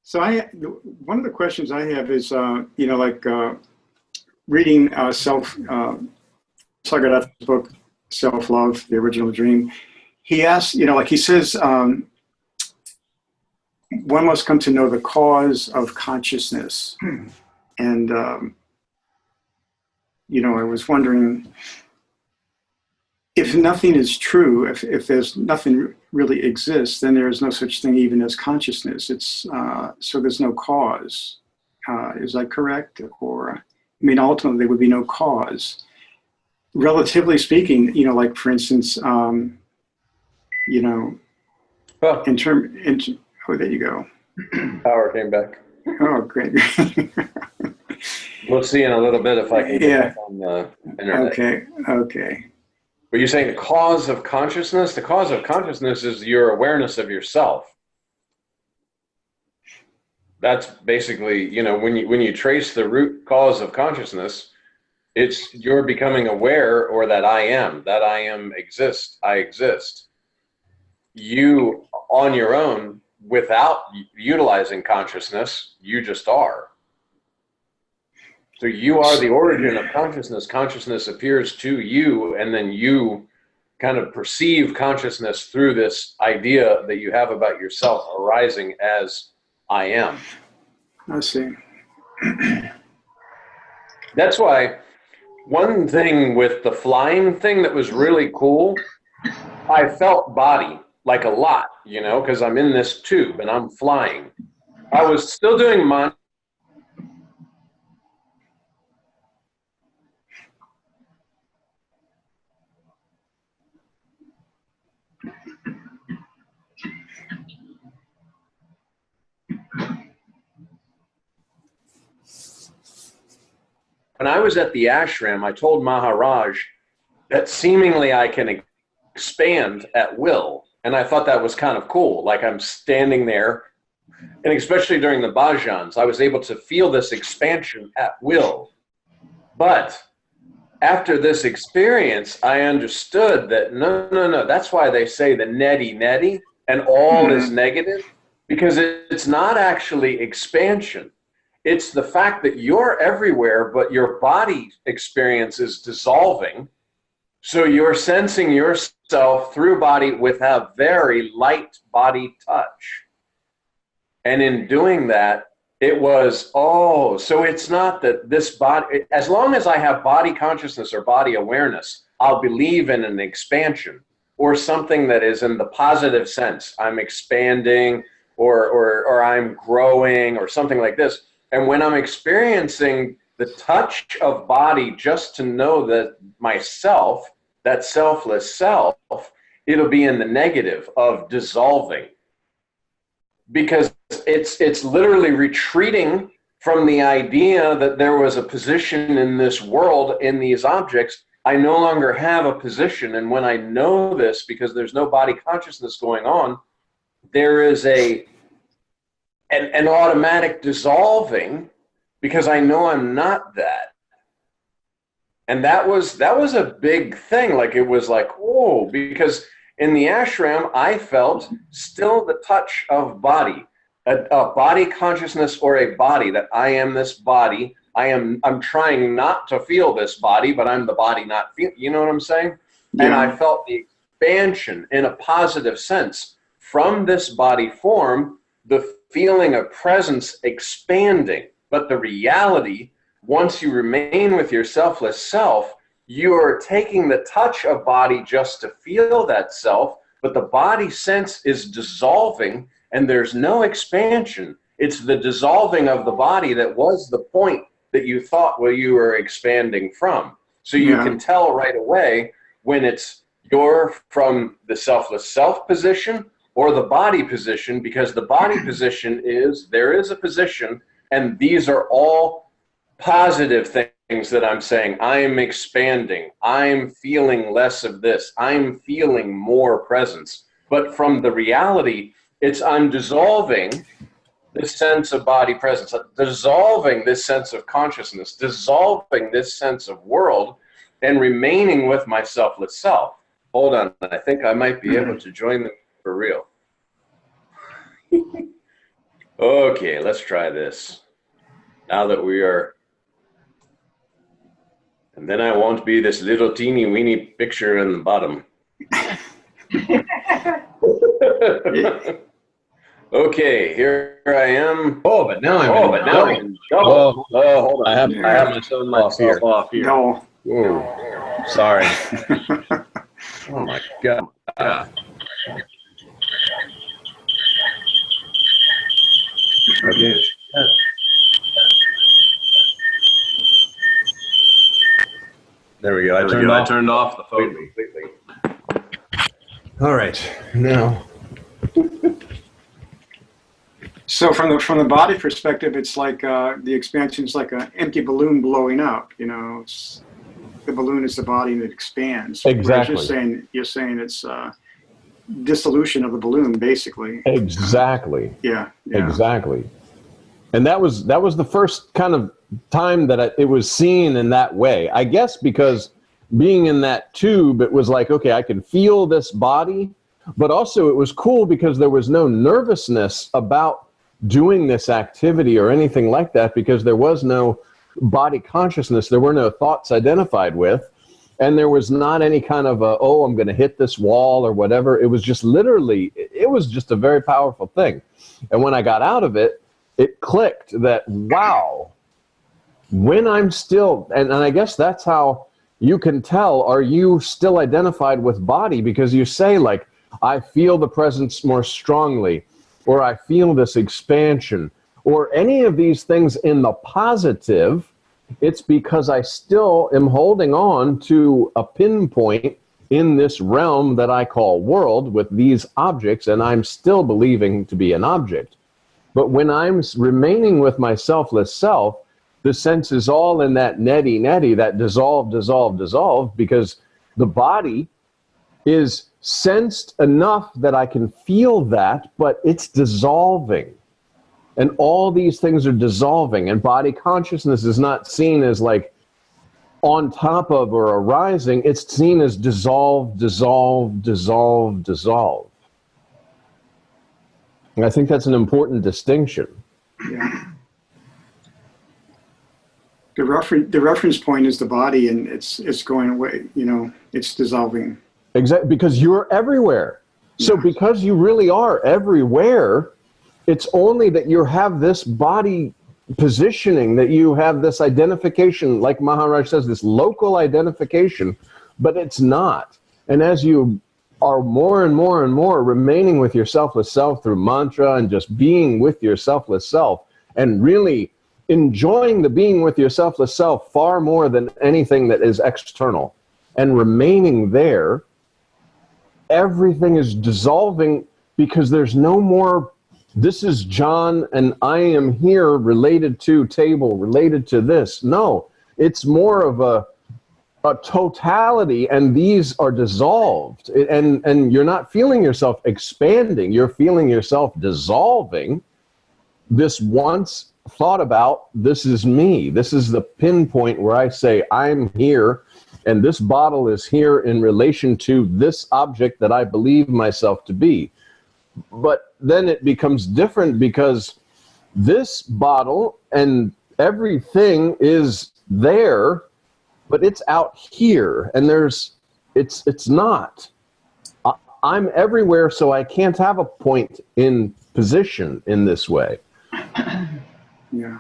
So one of the questions I have is, like reading Sagardat's book, Self Love, The Original Dream. He asks, like he says, one must come to know the cause of consciousness. And, I was wondering if nothing is true, if there's nothing really exists, then there is no such thing even as consciousness. So there's no cause. Is that correct? Or, ultimately there would be no cause. Relatively speaking, like for instance, Well, oh, there you go. power came back. Oh, great. We'll see in a little bit if I can get back on the internet. Okay. But you're saying the cause of consciousness? The cause of consciousness is your awareness of yourself. That's basically, when you trace the root cause of consciousness, it's you're becoming aware, or that I am exists, I exist. You on your own, without utilizing consciousness, you just are. So you are the origin of consciousness. Consciousness appears to you, and then you kind of perceive consciousness through this idea that you have about yourself arising as I am. I see. That's why one thing with the flying thing that was really cool, I felt body like a lot, because I'm in this tube and I'm flying. I was still doing mind. When I was at the ashram, I told Maharaj that seemingly I can expand at will. And I thought that was kind of cool. Like I'm standing there, and especially during the bhajans, I was able to feel this expansion at will. But after this experience, I understood that no, that's why they say the neti and all is negative, because it's not actually expansion. It's the fact that you're everywhere, but your body experience is dissolving. So you're sensing yourself through body with a very light body touch. And in doing that, it was, so it's not that this body, as long as I have body consciousness or body awareness, I'll believe in an expansion or something that is in the positive sense. I'm expanding or I'm growing or something like this. And when I'm experiencing the touch of body, just to know that myself, that selfless self, it'll be in the negative of dissolving. Because it's literally retreating from the idea that there was a position in this world, in these objects. I no longer have a position. And when I know this, because there's no body consciousness going on, there is an automatic dissolving, because I know I'm not that. And that was a big thing. Like, it was like, whoa, because in the ashram, I felt still the touch of body, a body consciousness, or a body, that I am this body. I'm trying not to feel this body, but I'm the body not feel. You know what I'm saying? Yeah. And I felt the expansion in a positive sense from this body form, the feeling of presence expanding. But the reality, once you remain with your selfless self, you are taking the touch of body just to feel that self, but the body sense is dissolving and there's no expansion. It's the dissolving of the body that was the point that you thought you were expanding from. So you can tell right away when you're from the selfless self position or the body position, because the body position there is a position, and these are all positive things that I'm saying. I'm expanding. I'm feeling less of this. I'm feeling more presence. But from the reality, I'm dissolving this sense of body presence, dissolving this sense of consciousness, dissolving this sense of world, and remaining with my selfless self. Hold on. I think I might be able to join them for real. Okay, let's try this. Now that we are, and then I won't be this little teeny weeny picture in the bottom. Okay, here I am. Oh, but now I'm in double. Hold on. I have my Off here. here. No. Whoa. Sorry. Oh my God. Okay. There we go. I turned off the phone completely. All right. Now. So from the body perspective, it's like the expansion is like an empty balloon blowing up. You know, the balloon is the body and it expands. Exactly. You're saying it's dissolution of the balloon, basically. Exactly. Yeah. Exactly. And that was the first kind of time that it was seen in that way. I guess because being in that tube, it was like, okay, I can feel this body, but also it was cool because there was no nervousness about doing this activity or anything like that, because there was no body consciousness. There were no thoughts identified with, and there was not any kind of I'm going to hit this wall or whatever. It was just literally, it was just a very powerful thing. And when I got out of it, it clicked that, wow, when I'm still, and I guess that's how you can tell, are you still identified with body? Because you say, like, I feel the presence more strongly, or I feel this expansion, or any of these things in the positive, it's because I still am holding on to a pinpoint in this realm that I call world with these objects, and I'm still believing to be an object. But when I'm remaining with my selfless self, the sense is all in that neti, that dissolve, because the body is sensed enough that I can feel that, but it's dissolving. And all these things are dissolving, and body consciousness is not seen as like on top of or arising. It's seen as dissolve. And I think that's an important distinction. Yeah. The reference point is the body, and it's going away. You know, it's dissolving. Exactly, because you're everywhere. So because you really are everywhere, it's only that you have this body positioning, that you have this identification, like Maharaj says, this local identification, but it's not. And as you are more and more and more remaining with your selfless self through mantra and just being with your selfless self and really enjoying the being with your selfless self far more than anything that is external and remaining there, everything is dissolving, because there's no more, this is John and I am here related to table, related to this. No, it's more of a totality, and these are dissolved, and you're not feeling yourself expanding, you're feeling yourself dissolving. This once thought about, this is me, this is the pinpoint where I say I'm here, and this bottle is here in relation to this object that I believe myself to be. But then it becomes different, because this bottle and everything is there, but it's out here, and it's not. I'm everywhere, so I can't have a point in position in this way. Yeah.